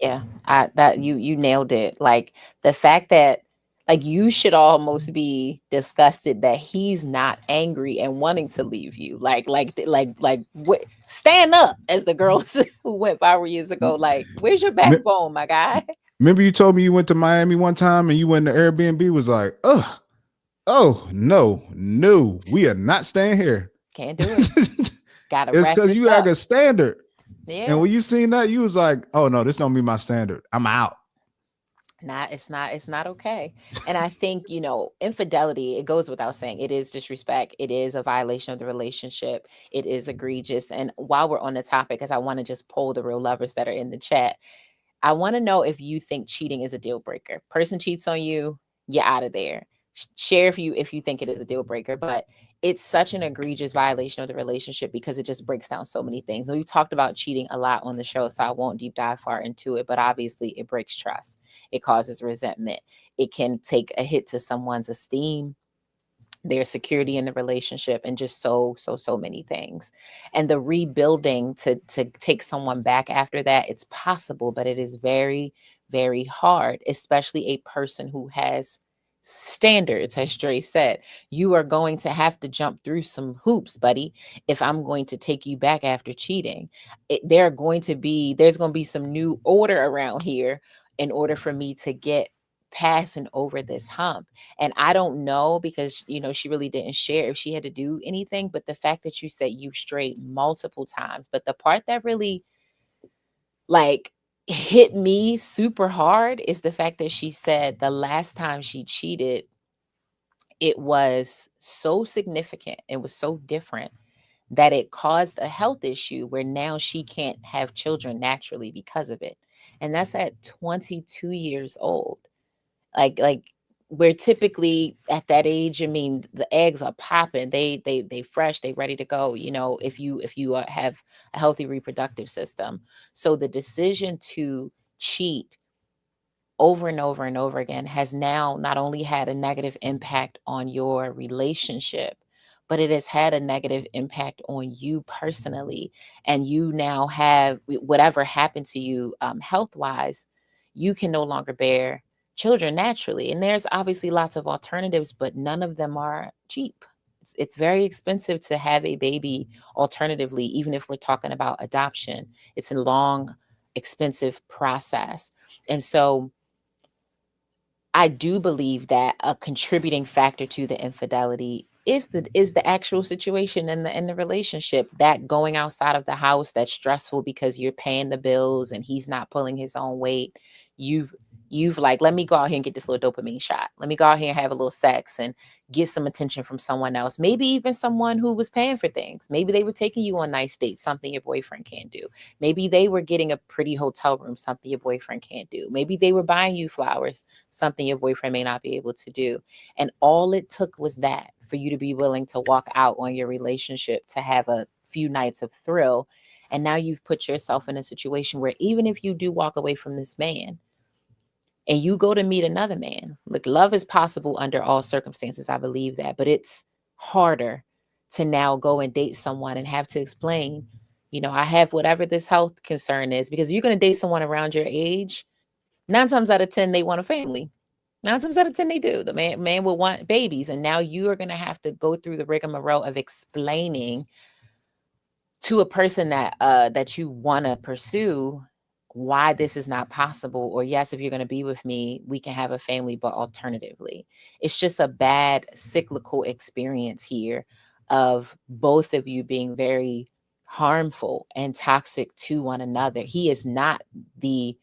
Yeah. That you nailed it. Like the fact that, Like, you should almost be disgusted that he's not angry and wanting to leave you. Like, what? Stand up, as the girls who went viral years ago. Like, where's your Me- backbone, my guy? Remember you told me you went to Miami one time and you went to Airbnb was like, oh no, we are not staying here. Can't do it. Gotta It's wrap because this you had up. a standard. And Yeah. when you seen that, you was like, oh no, this don't meet my standard. I'm out. It's not okay. And I think, infidelity, it goes without saying, it is disrespect, it is a violation of the relationship, it is egregious. And while we're on the topic, because I want to just poll the real lovers that are in the chat, I want to know if you think cheating is a deal breaker. Person cheats on you, you're out of there. Share if you think it is a deal breaker, but it's such an egregious violation of the relationship because it just breaks down so many things. And we've talked about cheating a lot on the show, so I won't deep dive far into it, but obviously it breaks trust. It causes resentment. It can take a hit to someone's esteem, their security in the relationship, and just so many things. And the rebuilding to take someone back after that, it's possible, but it is very hard, especially a person who has standards. As Dre said, you are going to have to jump through some hoops, buddy, if I'm going to take you back after cheating. There's going to be some new order around here in order for me to get past and over this hump. And I don't know, because she really didn't share if she had to do anything, but the fact that you said you strayed multiple times, but the part that really, like, hit me super hard is the fact that she said the last time she cheated, it was so significant, it was so different, that it caused a health issue where now she can't have children naturally because of it. And that's at 22 years old. Like we're typically at that age. I mean, the eggs are popping, they fresh, they ready to go, if you have a healthy reproductive system. So the decision to cheat over and over and over again has now not only had a negative impact on your relationship, but it has had a negative impact on you personally. And you now have whatever happened to you, health wise, you can no longer bear children naturally. And there's obviously lots of alternatives, but none of them are cheap. It's very expensive to have a baby alternatively, even if we're talking about adoption. It's a long, expensive process. And so I do believe that a contributing factor to the infidelity is the actual situation in the relationship, that going outside of the house that's stressful because you're paying the bills and he's not pulling his own weight. You've like, let me go out here and get this little dopamine shot. Let me go out here and have a little sex and get some attention from someone else. Maybe even someone who was paying for things. Maybe they were taking you on nice dates, something your boyfriend can't do. Maybe they were getting a pretty hotel room, something your boyfriend can't do. Maybe they were buying you flowers, something your boyfriend may not be able to do. And all it took was that for you to be willing to walk out on your relationship, to have a few nights of thrill. And now you've put yourself in a situation where even if you do walk away from this man and you go to meet another man, look, love is possible under all circumstances. I believe that, but it's harder to now go and date someone and have to explain, I have whatever this health concern is. Because if you're going to date someone around your age, 9 times out of 10, they want a family. 9 times out of 10, they do. The man will want babies. And now you are going to have to go through the rigmarole of explaining to a person that you want to pursue why this is not possible. Or, yes, if you're going to be with me, we can have a family, but alternatively. It's just a bad cyclical experience here of both of you being very harmful and toxic to one another. He is not the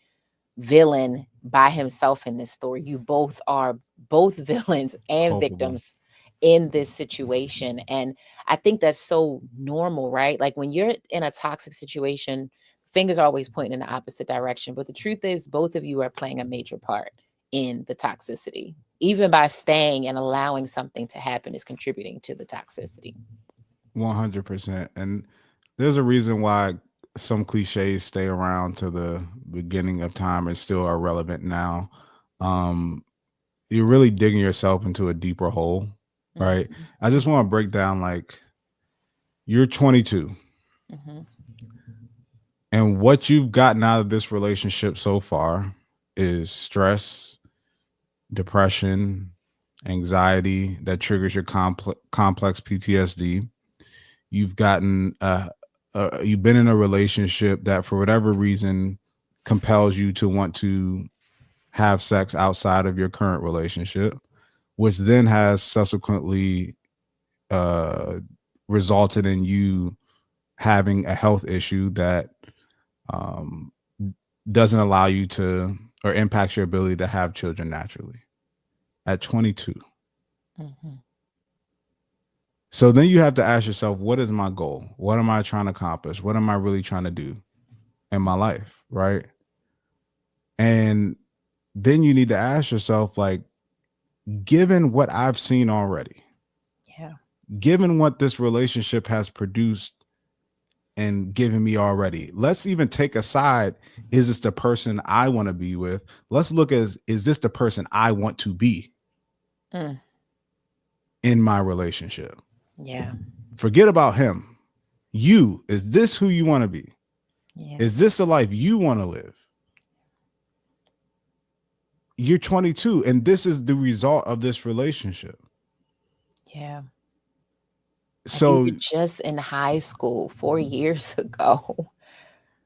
villain by himself in this story. You both are both villains and Culpable. victims in this situation. And I think that's so normal, right? Like, when you're in a toxic situation, fingers are always pointing in the opposite direction. But the truth is, both of you are playing a major part in the toxicity. Even by staying and allowing something to happen is contributing to the toxicity. 100%. And there's a reason why some cliches stay around to the beginning of time and still are relevant now. Um, you're really digging yourself into a deeper hole, right? Mhm, I just want to break down, like, you're 22 mhm, and what you've gotten out of this relationship so far is stress, depression, anxiety that triggers your complex PTSD. You've gotten you've been in a relationship that for whatever reason compels you to want to have sex outside of your current relationship, which then has subsequently uh, resulted in you having a health issue that um, doesn't allow you to or impacts your ability to have children naturally at 22. Mm-hmm. So then you have to ask yourself, what is my goal? What am I trying to accomplish? What am I really trying to do in my life? Right. And then you need to ask yourself, like, given what I've seen already, Yeah. given what this relationship has produced and given me already, let's even take aside, is this the person I want to be with? Let's look as, is this the person I want to be Mm. in my relationship? Yeah. Forget about him. You, is this who you want to be? Yeah. Is this the life you want to live? You're 22 and this is the result of this relationship. Yeah. And you So were just in high school 4 years ago.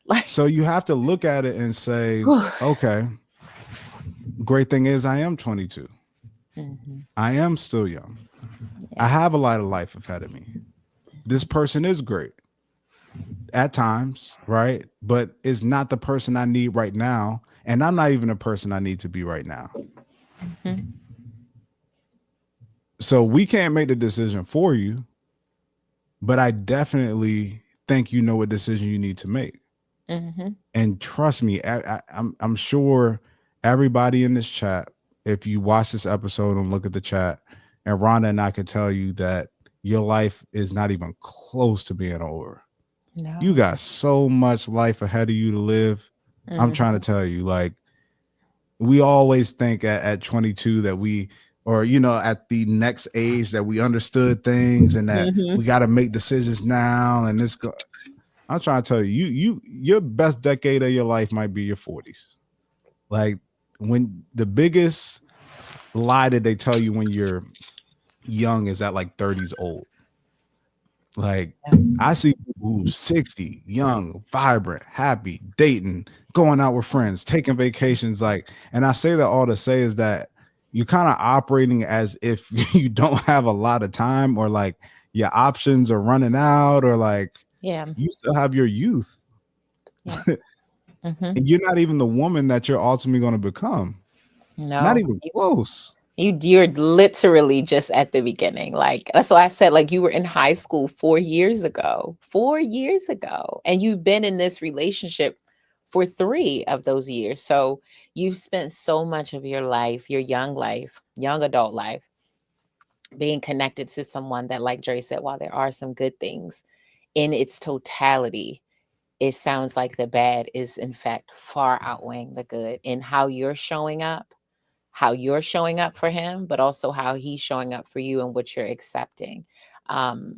Like, so you have to look at it and say, whew. okay, great thing is I am 22. Mhm. I am still young. I Yeah. have a lot of life ahead of me. This person is great at times, right? But it's not the person I need right now. And I'm not even the person I need to be right now. Mhm. So we can't make the decision for you, but I definitely think you know what decision you need to make. Mhm. And trust me, I'm sure everybody in this chat, if you watch this episode and look at the chat, and Rhonda and I can tell you that your life is not even close to being over. You No. got so much life ahead of you to live. I'm trying to Mhm. tell you, like, we always think at 22 that we, or at the next age that we understood things and that Mhm. we got to make decisions now. And I'm trying to tell you, your best decade of your life might be your 40s. Like, when the biggest lie that they tell you when you're young is at like 30s old. Like, Yeah. I see people who's 60, young, vibrant, happy, dating, going out with friends, taking vacations. Like, and I say that all to say is that you're kind of operating as if you don't have a lot of time, or like your options are running out, or like Yeah. you still have your youth. Yeah. Mhm. And you're not even the woman that you're ultimately going to become. Not No. even close. You're literally just at the beginning. Like, that's why I said, like, you were in high school 4 years ago. 4 years ago. And you've been in this relationship for 3 of those years. So you've spent so much of your life, your young life, young adult life, being connected to someone that, like Dre said, while there are some good things in its totality, it sounds like the bad is in fact far outweighing the good in how you're showing up for him, but also how he's showing up for you and what you're accepting. Um,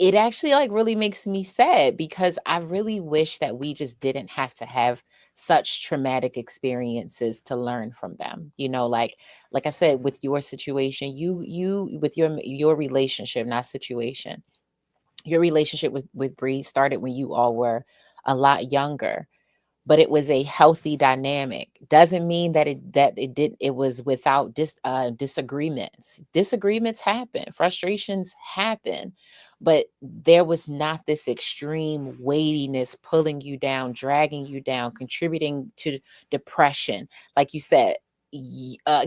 it actually like really makes me sad because I really wish that we just didn't have to have such traumatic experiences to learn from them. Like I said, with your situation, you with your relationship, not situation. Your relationship with Bree started when you all were a lot younger, but it was a healthy dynamic. Doesn't mean that it was without disagreements. Disagreements happen, frustrations happen, but there was not this extreme weightiness pulling you down, dragging you down, contributing to depression. Like you said,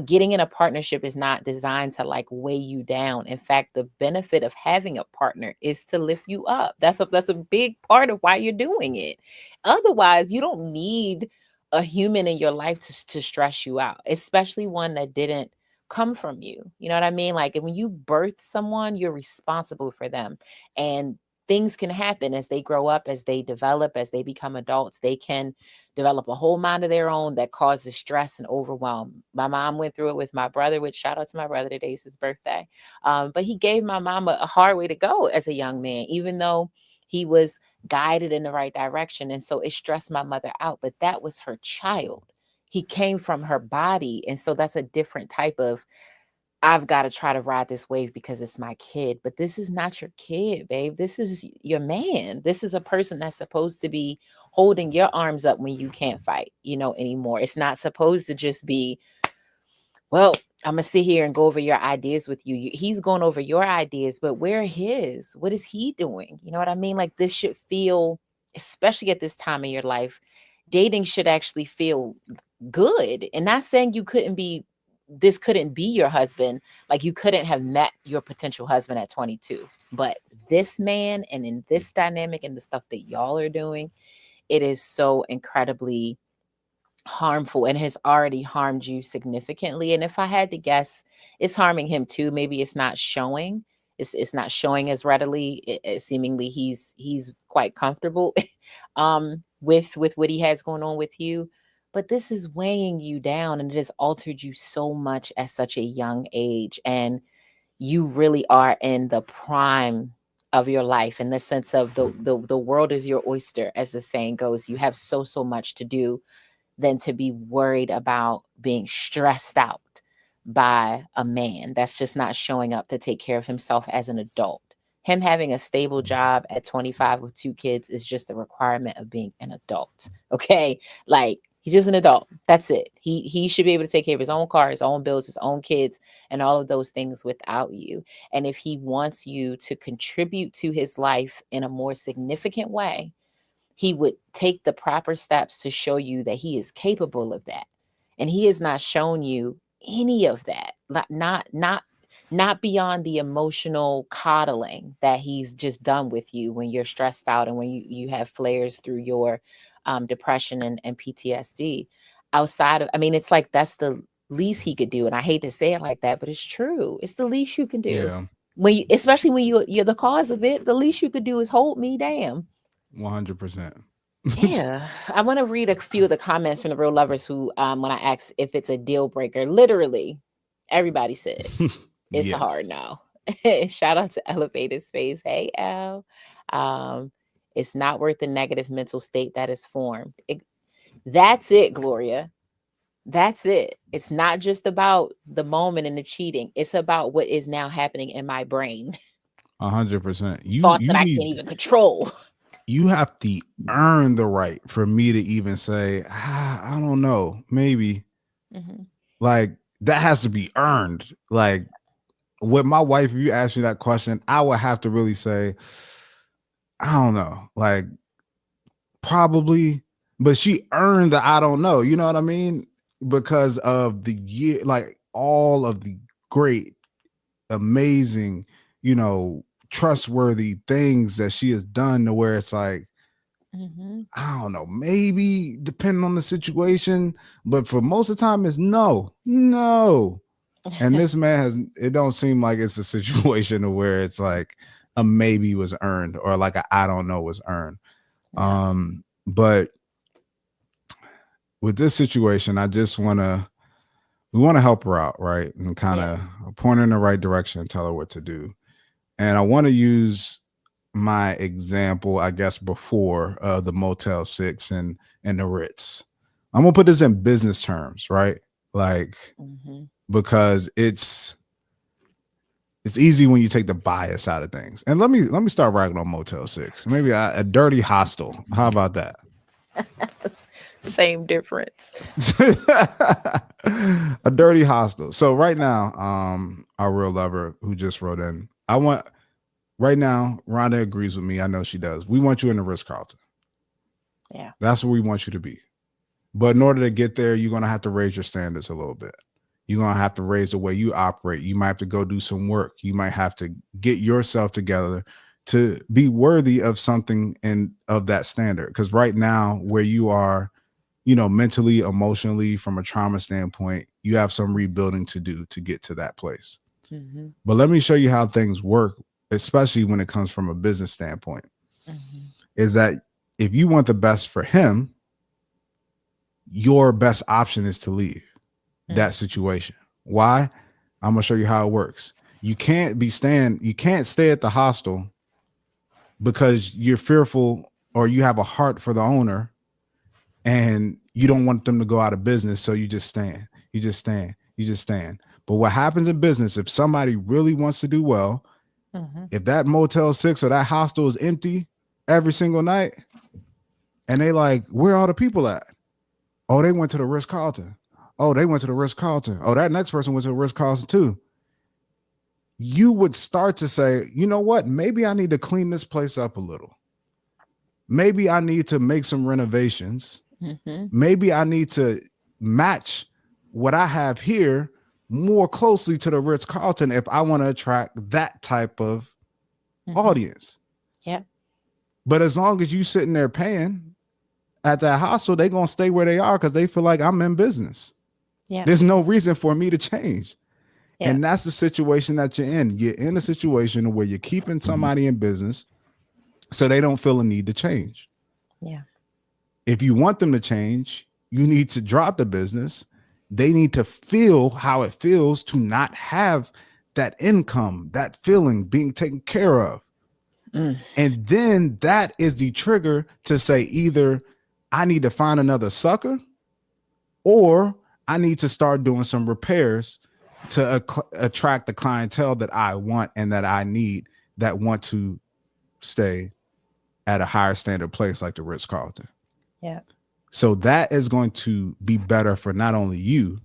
getting in a partnership is not designed to like weigh you down. In fact, the benefit of having a partner is to lift you up. That's a big part of why you're doing it. Otherwise, you don't need a human in your life to stress you out, especially one that didn't come from you. You know what I mean? Like when you birth someone, you're responsible for them. And things can happen as they grow up, as they develop, as they become adults. They can develop a whole mind of their own that causes stress and overwhelm. My mom went through it with my brother, which shout out to my brother, today's his birthday. But he gave my mom a hard way to go as a young man, even though he was guided in the right direction. And so it stressed my mother out, but that was her child. he came from her body. And so that's a different type of, I've got to try to ride this wave because it's my kid. But this is not your kid, babe. This is your man. This is a person that's supposed to be holding your arms up when you can't fight, anymore. It's not supposed to just be, well, I'm gonna sit here and go over your ideas with you. He's going over your ideas, but where are his? What is he doing? You know what I mean? Like, this should feel, especially at this time in your life, dating should actually feel good. And not saying this couldn't be your husband. Like, you couldn't have met your potential husband at 22. But this man, and in this dynamic and the stuff that y'all are doing, it is so incredibly harmful and has already harmed you significantly. And if I had to guess, it's harming him too. Maybe it's not showing. It's not showing as readily. Seemingly he's quite comfortable with what he has going on with you. But this is weighing you down, and it has altered you so much at such a young age. And you really are in the prime of your life, in the sense of the world is your oyster, as the saying goes. You have so much to do than to be worried about being stressed out by a man that's just not showing up to take care of himself as an adult. Him having a stable job at 25 with 2 kids is just a requirement of being an adult. Okay? Like, he's just an adult. That's it. He should be able to take care of his own car, his own bills, his own kids, and all of those things without you. And if he wants you to contribute to his life in a more significant way, he would take the proper steps to show you that he is capable of that. And he has not shown you any of that. Not beyond the emotional coddling that he's just done with you when you're stressed out and when you have flares through your depression and PTSD. Outside of, I mean, it's like that's the least he could do. And I hate to say it like that, but it's true. It's the least you can do. Yeah. Especially when you're the cause of it, the least you could do is hold me. Damn. 100%. Yeah, I want to read a few of the comments from the real lovers who, when I asked if it's a deal breaker, literally everybody said it's a Yes. hard no. Shout out to Elevated Space. Hey, Al. It's not worth the negative mental state that is formed. That's it, Gloria. That's it. It's not just about the moment and the cheating. It's about what is now happening in my brain. 100%. Thoughts You that I can't need even control. you have to earn the right for me to even say, I don't know, maybe. Mhm. Like, that has to be earned. Like, with my wife, if you ask me that question, I would have to really say, I don't know, like, probably, but she earned the I don't know, you know what I mean? Because of the year, like all of the great, amazing, trustworthy things that she has done, to where it's like, Mhm. I don't know, maybe depending on the situation, but for most of the time it's no. And this man it don't seem like it's a situation where it's like a maybe was earned, or like a I don't know was earned. No. But with this situation, we want to help her out, right? And kind Yeah. of point her in the right direction and tell her what to do. And I want to use my example, I guess, before the Motel 6 and the Ritz. I'm gonna put this in business terms, right? Like, Mhm. because it's easy when you take the bias out of things. And let me start ragging on Motel 6. Maybe a dirty hostel. How about that? Same difference. A dirty hostel. So right now, our real lover who just wrote in, right now, Rhonda agrees with me. I know she does. We want you in the Ritz Carlton. Yeah. That's where we want you to be. But in order to get there, you're gonna have to raise your standards a little bit. You're gonna have to raise the way you operate. You might have to go do some work. You might have to get yourself together to be worthy of something and of that standard. Because right now, where you are, mentally, emotionally, from a trauma standpoint, you have some rebuilding to do to get to that place. Mhm. But let me show you how things work, especially when it comes from a business standpoint. Mhm. Is that if you want the best for him, your best option is to leave that situation. Why? I'm gonna show you how it works. You can't stay at the hostel because you're fearful or you have a heart for the owner, and you don't want them to go out of business, so you just stand, you just stand, you just stand. But what happens in business, if somebody really wants to do well, if that Motel 6 or that hostel is empty every single night, and they like, where are all the people at? Oh, they went to the Ritz Carlton. Oh, they went to the Ritz Carlton. Oh, that next person went to the Ritz Carlton too. You would start to say, you know what? Maybe I need to clean this place up a little. Maybe I need to make some renovations. Maybe I need to match what I have here more closely to the Ritz Carlton if I want to attract that type of audience. Yeah. But as long as you sitting there paying at that hostel, they're going to stay where they are because they feel like I'm in business. Yeah. There's no reason for me to change. Yeah. And that's the situation that you're in. You're in a situation where you're keeping somebody in business so they don't feel a need to change. Yeah. If you want them to change, you need to drop the business. They need to feel how it feels to not have that income, that feeling being taken care of. And then that is the trigger to say either I need to find another sucker or I need to start doing some repairs to attract the clientele that I want and that I need, that want to stay at a higher standard place like the Ritz Carlton. Yeah. So that is going to be better for not only you,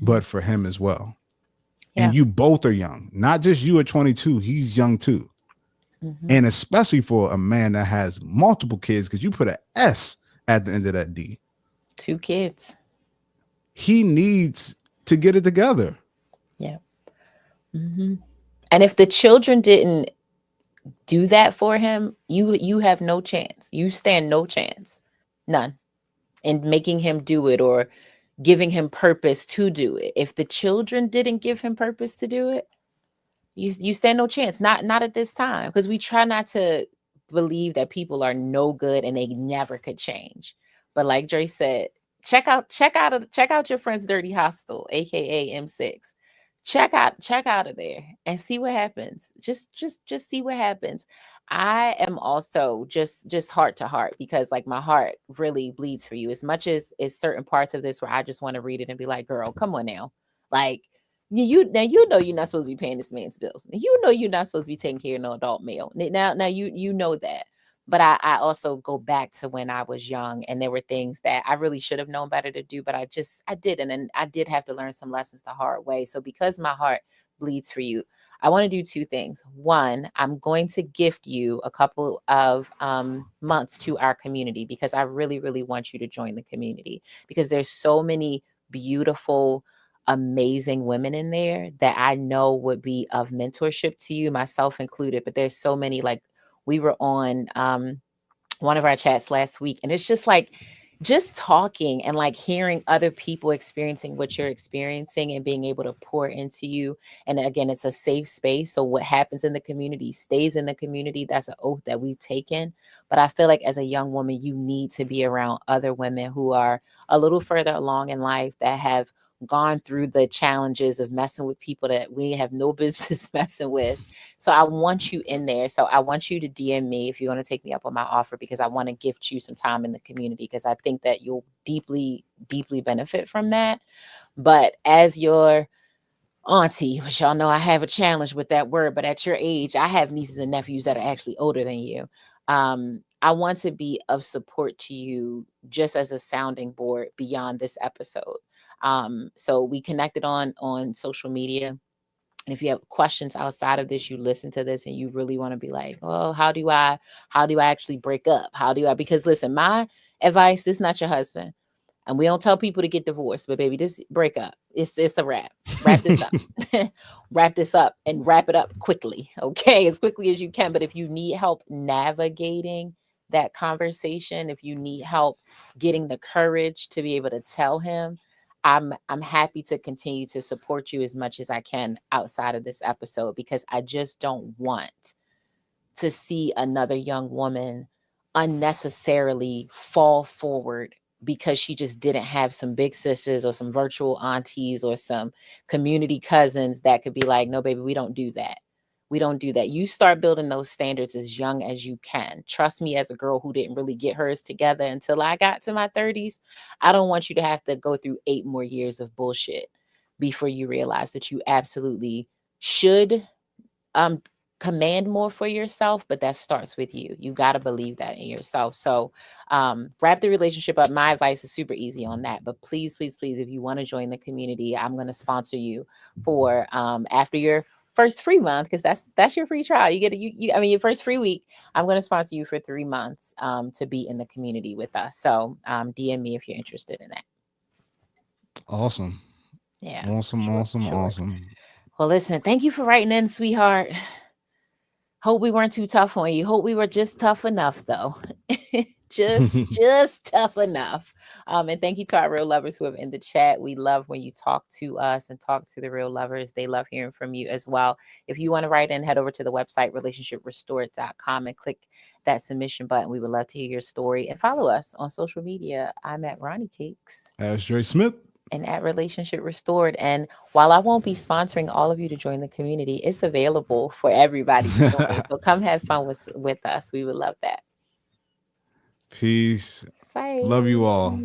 but for him as well. Yeah. And you both are young, not just you at 22. He's young too. And especially for a man that has multiple kids, because you put an S at the end of that D. 2 kids. He needs to get it together. Yeah. And if the children didn't do that for him, you have no chance. You stand no chance. None. In making him do it or giving him purpose to do it. If the children didn't give him purpose to do it, you stand no chance. Not at this time, because we try not to believe that people are no good and they never could change. But like Dre said, check out your friend's dirty hostel, aka M6. Check out of there and see what happens. Just see what happens. I am also just heart to heart, because like my heart really bleeds for you, as much as certain parts of this where I just want to read it and be like, girl, come on now. Like, you know you're not supposed to be paying this man's bills. You know you're not supposed to be taking care of no adult male. Now you know that. But I also go back to when I was young and there were things that I really should have known better to do, but I didn't. And I did have to learn some lessons the hard way. So because my heart bleeds for you, I want to do 2 things. One, I'm going to gift you a couple of months to our community, because I really, really want you to join the community, because there's so many beautiful, amazing women in there that I know would be of mentorship to you, myself included. But there's so many, like we were on one of our chats last week, and it's just like, just talking and like hearing other people experiencing what you're experiencing and being able to pour into you. And again, it's a safe space. So what happens in the community stays in the community. That's an oath that we've taken. But I feel like as a young woman, you need to be around other women who are a little further along in life, that have gone through the challenges of messing with people that we have no business messing with. So I want you in there. So I want you to DM me if you want to take me up on my offer, because I want to gift you some time in the community, because I think that you'll deeply, deeply benefit from that. But as your auntie, which y'all know I have a challenge with that word, but at your age, I have nieces and nephews that are actually older than you. I want to be of support to you, just as a sounding board beyond this episode. So we connected on social media. And if you have questions outside of this, you listen to this and you really want to be like, oh, how do I actually break up? Because listen, my advice, this is not your husband. And we don't tell people to get divorced, but baby, this break up, it's a wrap. Wrap this up. Wrap this up and wrap it up quickly. Okay. As quickly as you can. But if you need help navigating that conversation, if you need help getting the courage to be able to tell him, I'm happy to continue to support you as much as I can outside of this episode, because I just don't want to see another young woman unnecessarily fall forward because she just didn't have some big sisters or some virtual aunties or some community cousins that could be like, no, baby, we don't do that. We don't do that. You start building those standards as young as you can. Trust me, as a girl who didn't really get hers together until I got to my 30s, I don't want you to have to go through 8 more years of bullshit before you realize that you absolutely should um command more for yourself, but that starts with you. You got to believe that in yourself. So wrap the relationship up. My advice is super easy on that, but please, please, please, if you want to join the community, I'm going to sponsor you for after your first free month, because that's your free trial. You get I mean, your first free week, I'm going to sponsor you for 3 months to be in the community with us. So DM me if you're interested in that. Awesome. Yeah, for Awesome. sure, for Awesome. sure. Awesome. Well, listen, thank you for writing in, sweetheart. Hope we weren't too tough on you. Hope we were just tough enough, though. just tough enough. And thank you to our real lovers who have in the chat. We love when you talk to us and talk to the real lovers. They love hearing from you as well. If you want to write in, head over to the website relationshiprestored.com and click that submission button. We would love to hear your story, and follow us on social media. I'm at Ronnie Cakes As Dre Smith. and at Relationship Restored. And while I won't be sponsoring all of you to join the community, it's available for everybody to join. So come have fun with us. We would love that. Peace. Bye. Love you all.